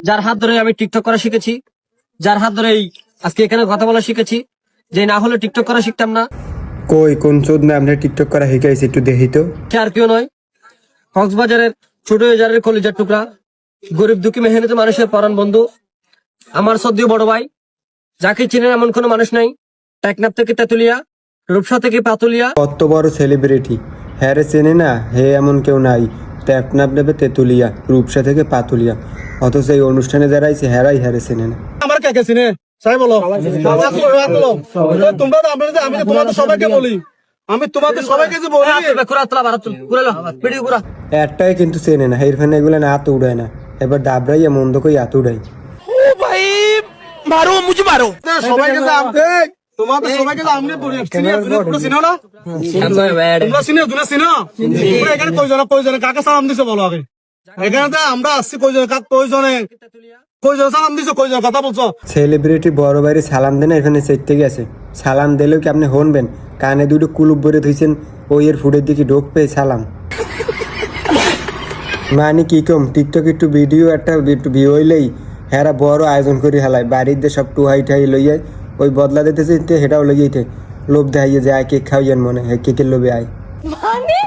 যার হাত ধরে আমি টিকটক করা শিখেছি, যার হাত ধরে আজকে এখানে কথা বলা শিখেছি, যে না হলে টিকটক করা শিখতাম না। কই কোন চোদ না আপনার টিকটক করা শিখাইছে একটু দেখি তো। সে আর কেউ নয়, কক্সবাজারের ছোট বাজারের কলিজার টুকরা, গরিব দুঃখী মেহনতি মানুষের পরাণ বন্ধু, আমার সদ্য বড় ভাই, যাকে চিনেন এমন কোনো মানুষ নাই। টেকনাফ থেকে তেতুলিয়া, রূপসা থেকে পাতুলিয়া। কত বড় সেলিব্রিটি, হ্যাঁ রে চেনে না, হে এমন কেউ নাই। টেকনাফ নেবে তেতুলিয়া, রূপসা থেকে পাতুলিয়া, অথচ এই অনুষ্ঠানে যারা আইছে হেরাই হ্যারে চেনে না। আমার কাকে চিনে সাই বলো, তোমরা তো আমি তোমাদের সবাইকে বলি, আমি তোমাদের সবাইকে যে বলি একটাই কিন্তু চেনে না, হের ফেনে এগুলো না হাত উড়ায় না, এবার ডাবরাইয়া মন্দ কই হাত উড়াই। সবাইকে যে আমি তোমাদের সবাইকে যে আমি বলি চিনো না, তোমরা চিনো, তোমরা চিনো এখানে কয়জনে কাকে সালাম দিছো বলো আগে। এখানে তো আমরা আসছি কয়জনে, কাক কয়জনে সালাম দিছো, কয়জনে কথা বলছো। সেলিব্রিটি বড় বাইরে সালাম দেন, এখানে চেটে গেছে। সালাম দিলেও কি আপনি হনবেন? কানে দুটো কুলুপ ভরে ধুইছেন, ওই এর ফুটের দিকে ঢোক পেয়ে সালাম মানে কি কম। টিকটক একটু ভিডিও একটা ভিউ হইলেই হেরা বড় আয়োজন করে হেলায়, বাড়িতে সব টুহাই ঠাই লইয়াই ওই বদলা দিতেছে, হেটাও লইয়াইতে লোভ দেখাইয়ে যায় কেক খাওয়াইয়েন মনে হয় কেকের লোভে আয়। মানে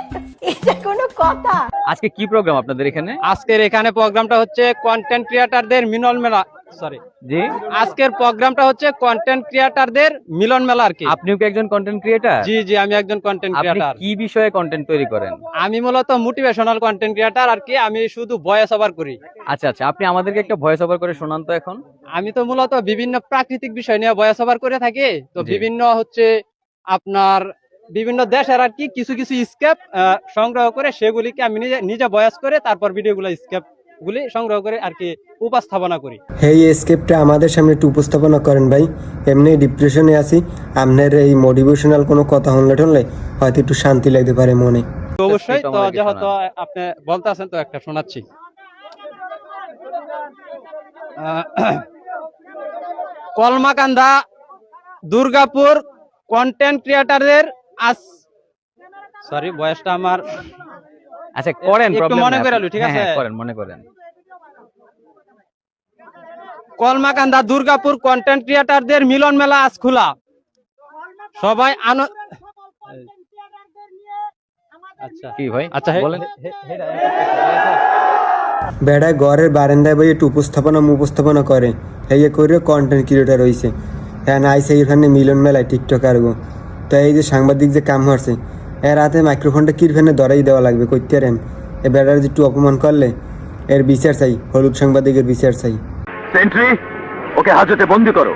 এটা কোনো কথা? আজকে কি প্রোগ্রাম আপনাদের এখানে? আজকের এখানে প্রোগ্রামটা হচ্ছে কন্টেন্ট ক্রিয়েটরদের মিলন মেলা। সরি জি, আজকের প্রোগ্রামটা হচ্ছে কন্টেন্ট ক্রিয়েটরদের মিলন মেলা আর কি। আপনিও কি একজন কন্টেন্ট ক্রিয়েটর? জি জি, আমি একজন কন্টেন্ট আপনি ক্রিয়েটর। কি বিষয়ে কন্টেন্ট তৈরি করেন? আমি মূলত মোটিভেশনাল কন্টেন্ট ক্রিয়েটর আর কি। আমি শুধু ভয়েস ওভার করি। আচ্ছা আচ্ছা, আপনি আমাদেরকে একটা ভয়েস ওভার করে শোনান তো এখন। আমি তো মূলত বিভিন্ন প্রাকৃতিক বিষয় নিয়ে ভয়েস ওভার করে থাকি। তো জি। বিভিন্ন হচ্ছে আপনার বিভিন্ন দেশের আর কি কিছু কিছু স্কেপ সংগ্রহ করে সেগুলিকে আমি নিজে ভয়েস করে তারপর ভিডিওগুলো স্কেপ গুলি সংগ্রহ করে আর কি উপস্থাপনা করি। এই স্ক্রিপ্টটা আমাদের সামনে একটু উপস্থাপনা করেন ভাই, এমনি ডিপ্রেশনে আছি, আপনার এই মোটিভেশনাল কোনো কথা হলে টনলে হয়তো একটু শান্তি লাগতে পারে মনে। তো অবশ্যই, একটু তো আমাদেরকে যেহেতু শোনান। আপনি বলতে আছেন তো একটা শোনাচ্ছি। কলমাকান্দা দুর্গাপুর কন্টেন্ট ক্রিয়েটরদের সরি বয়সটা আমার আচ্ছা করেন, একটু problem মনে নাই, করে আপনি- লই, ঠিক হ্যাঁ, আছে? হ্যাঁ, করেন, মনে করেন। কলমাকান্দা দুর্গাপুর কন্টেন্ট ক্রিয়েটরদের মিলন মেলা আজ খোলা, সবাই আচ্ছা কি ভাই? আচ্ছা বলেন। বেড়া ঘরের বারান্দায় বই একটু উপস্থাপনা করে, এই করে কন্টেন্ট ক্রিয়েটার হয়েছে। হ্যাঁ আইসে এখানে মিলন মেলায় টিকটকার গো। তো এই যে সাংবাদিক যে কাম হচ্ছে, এর হাতে মাইক্রোফোনটা কিরফেনে ধরাই দেওয়া লাগবে কইতে রেন। এ বেড়ার যে একটু অপমান করলে এর বিচার চাই, হলুদ সাংবাদিকের বিচার চাই। সেন্ট্রি, ওকে হাজতে বন্দি করো।